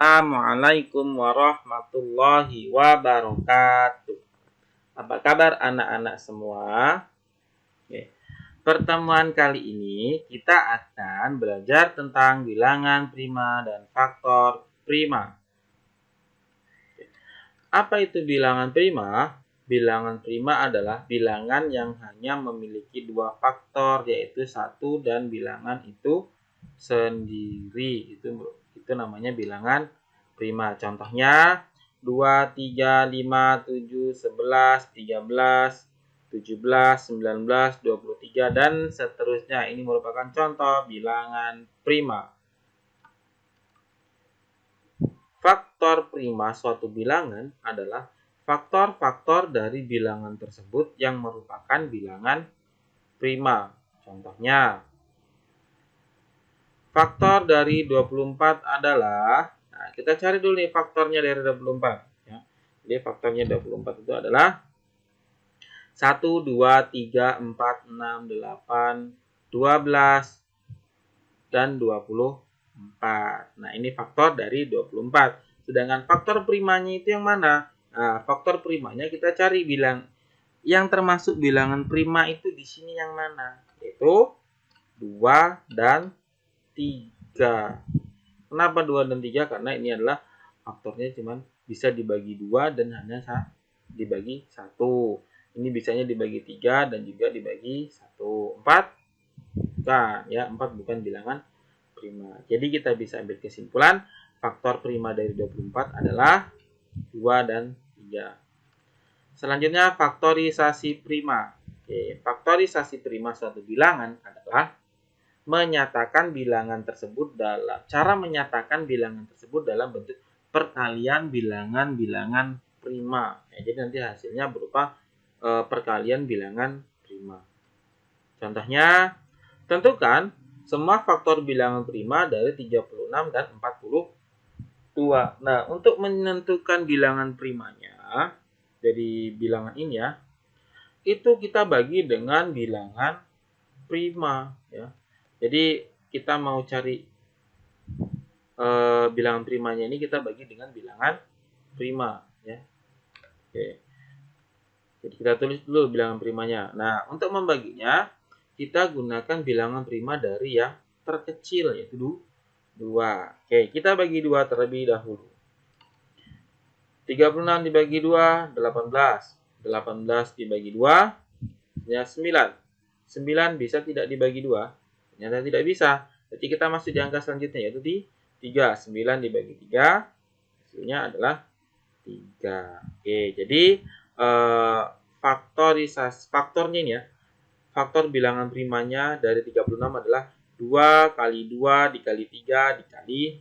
Assalamualaikum warahmatullahi wabarakatuh. Apa kabar anak-anak semua? Oke. Pertemuan kali ini kita akan belajar tentang bilangan prima dan faktor prima. Apa itu bilangan prima? Bilangan prima adalah bilangan yang hanya memiliki dua faktor, yaitu satu dan bilangan itu sendiri. Itu namanya bilangan prima. Contohnya 2, 3, 5, 7, 11, 13, 17, 19, 23 dan seterusnya. Ini merupakan contoh bilangan prima. Faktor prima suatu bilangan adalah faktor-faktor dari bilangan tersebut yang merupakan bilangan prima. Contohnya, faktor dari 24 adalah, nah kita cari dulu nih faktornya dari 24. Ya. Jadi faktornya 24 itu adalah 1, 2, 3, 4, 6, 8, 12, dan 24. Nah ini faktor dari 24. Sedangkan faktor primanya itu yang mana? Nah faktor primanya kita cari yang termasuk bilangan prima itu di sini yang mana? Yaitu 2 dan 3. Kenapa 2 dan 3? Karena ini adalah faktornya cuma bisa dibagi 2 dan hanya dibagi 1. Ini bisanya dibagi 3 dan juga dibagi 1. 4 bukan, ya, 4 bukan bilangan prima. Jadi kita bisa ambil kesimpulan faktor prima dari 24 adalah 2 dan 3. Selanjutnya faktorisasi prima. Oke, faktorisasi prima suatu bilangan adalah menyatakan bilangan tersebut dalam bentuk perkalian bilangan-bilangan prima. Ya, jadi nanti hasilnya berupa perkalian bilangan prima. Contohnya, tentukan semua faktor bilangan prima dari 36 dan 42. Nah, untuk menentukan bilangan primanya dari bilangan ini ya, itu kita bagi dengan bilangan prima ya. Jadi kita mau cari bilangan primanya ini kita bagi dengan bilangan prima ya. Oke. Jadi kita tulis dulu bilangan primanya. Nah, untuk membaginya kita gunakan bilangan prima dari yang terkecil yaitu 2. Oke, kita bagi 2 terlebih dahulu. 36 dibagi 2, 18. 18 dibagi 2, ya 9. 9 bisa tidak dibagi 2? Ternyata tidak bisa. Jadi kita masuk di angka selanjutnya yaitu di 3. 9 dibagi 3, hasilnya adalah 3. Oke, jadi faktornya ini ya. Faktor bilangan primanya dari 36 adalah 2 kali 2 dikali 3 dikali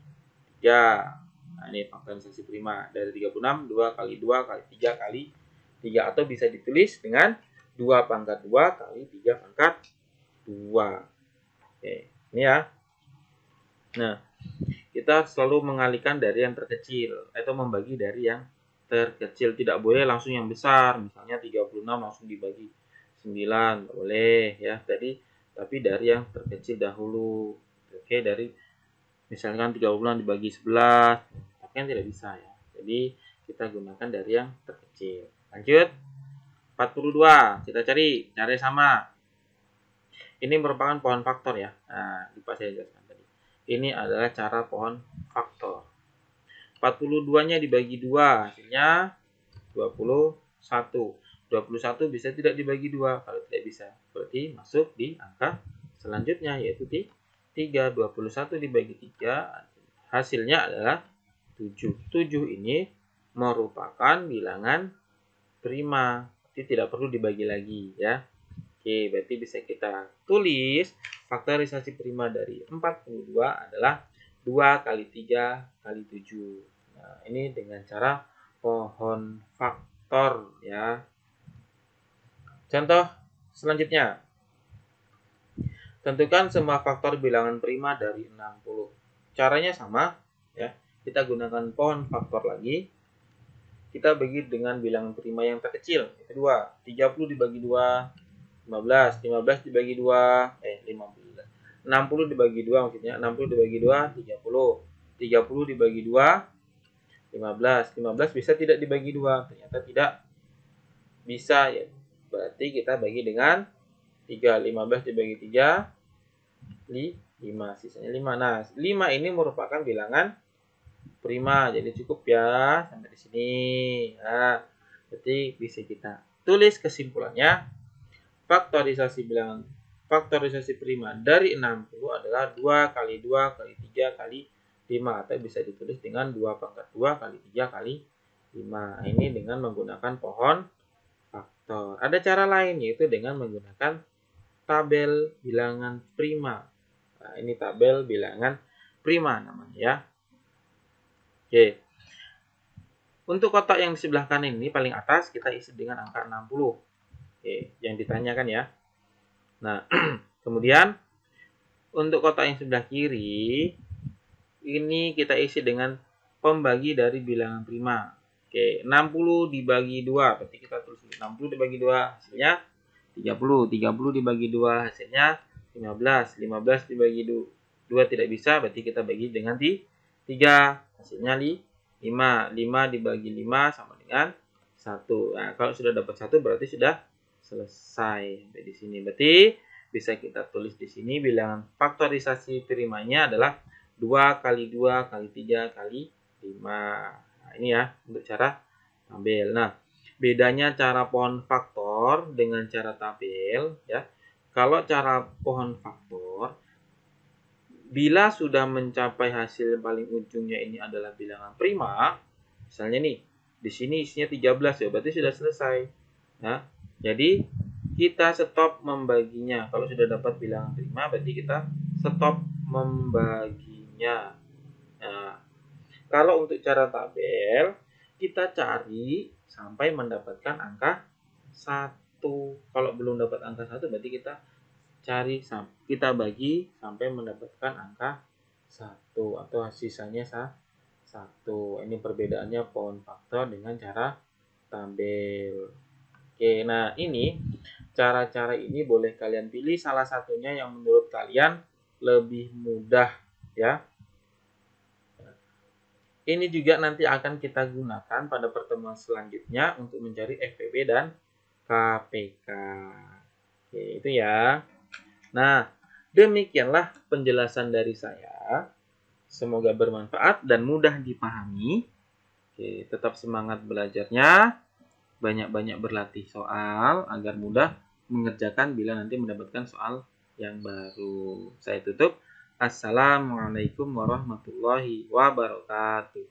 3. Nah, ini faktorisasi prima dari 36, 2 kali 2 kali 3 kali 3. Atau bisa ditulis dengan 2 pangkat 2 kali 3 pangkat 2. Oke, ini ya. Nah, kita selalu mengalihkan dari yang terkecil atau membagi dari yang terkecil. Tidak boleh langsung yang besar. Misalnya 36 langsung dibagi 9, boleh ya. Tapi dari yang terkecil dahulu. Oke, dari misalkan 36 dibagi 11, kan tidak bisa ya. Jadi kita gunakan dari yang terkecil. Lanjut. 42, kita cari sama. Ini merupakan pohon faktor ya. Nah, lupa saya jelaskan tadi. Ini adalah cara pohon faktor. 42-nya dibagi 2, hasilnya 21. 21 bisa tidak dibagi 2. Kalau tidak bisa, berarti masuk di angka selanjutnya yaitu di 3. 21 dibagi 3, hasilnya adalah 7. 7 ini merupakan bilangan prima. Jadi tidak perlu dibagi lagi ya. Oke, berarti bisa kita tulis faktorisasi prima dari 42 adalah 2 kali 3 kali 7. Nah, ini dengan cara pohon faktor ya. Contoh selanjutnya. Tentukan semua faktor bilangan prima dari 60. Caranya sama ya. Kita gunakan pohon faktor lagi. Kita bagi dengan bilangan prima yang terkecil, yaitu 2. 30 dibagi 2, 15. 15 dibagi 2, 15. 60 dibagi 2 maksudnya. 60 dibagi 2, 30. 30 dibagi 2, 15. 15 bisa tidak dibagi 2? Ternyata tidak bisa ya. Berarti kita bagi dengan 3. 15 dibagi 3, 5. Sisanya 5. Nah, 5 ini merupakan bilangan prima. Jadi cukup ya sampai di sini. Nah, berarti bisa kita tulis kesimpulannya. Faktorisasi prima dari 60 adalah 2 kali 2 kali 3 kali 5. Atau bisa ditulis dengan 2 pangkat 2 kali 3 kali 5. Ini dengan menggunakan pohon faktor. Ada cara lain, yaitu dengan menggunakan tabel bilangan prima. Nah, ini tabel bilangan prima namanya ya. Oke. Untuk kotak yang di sebelah kanan ini paling atas kita isi dengan angka 60. Oke, yang ditanyakan ya. Nah, kemudian untuk kotak yang sebelah kiri ini kita isi dengan pembagi dari bilangan prima. Oke, 60 dibagi 2, berarti kita tulis 60 dibagi 2 hasilnya 30. 30 dibagi 2 hasilnya 15. 15 dibagi 2 tidak bisa, berarti kita bagi dengan 3. Hasilnya 5. 5 dibagi 5 sama dengan 1. Nah, kalau sudah dapat 1 berarti sudah selesai sampai di sini. Berarti bisa kita tulis di sini bilangan faktorisasi primanya adalah 2 kali 2 kali 3 kali 5. Nah, ini ya untuk cara tabel. Nah, bedanya cara pohon faktor dengan cara tabel ya. Kalau cara pohon faktor, bila sudah mencapai hasil paling ujungnya ini adalah bilangan prima, misalnya nih, di sini isinya 13 ya, berarti sudah selesai. Nah, jadi kita stop membaginya. Kalau sudah dapat bilangan prima, berarti kita stop membaginya. Nah, kalau untuk cara tabel, kita cari sampai mendapatkan angka 1. Kalau belum dapat angka 1, berarti kita bagi sampai mendapatkan angka 1 atau sisanya 1. Ini perbedaannya pohon faktor dengan cara tabel. Oke, nah ini cara-cara ini boleh kalian pilih salah satunya yang menurut kalian lebih mudah ya. Ini juga nanti akan kita gunakan pada pertemuan selanjutnya untuk mencari FPB dan KPK. Oke, itu ya. Nah, demikianlah penjelasan dari saya. Semoga bermanfaat dan mudah dipahami. Oke, tetap semangat belajarnya. Banyak-banyak berlatih soal agar mudah mengerjakan bila nanti mendapatkan soal yang baru. Saya tutup. Assalamualaikum warahmatullahi wabarakatuh.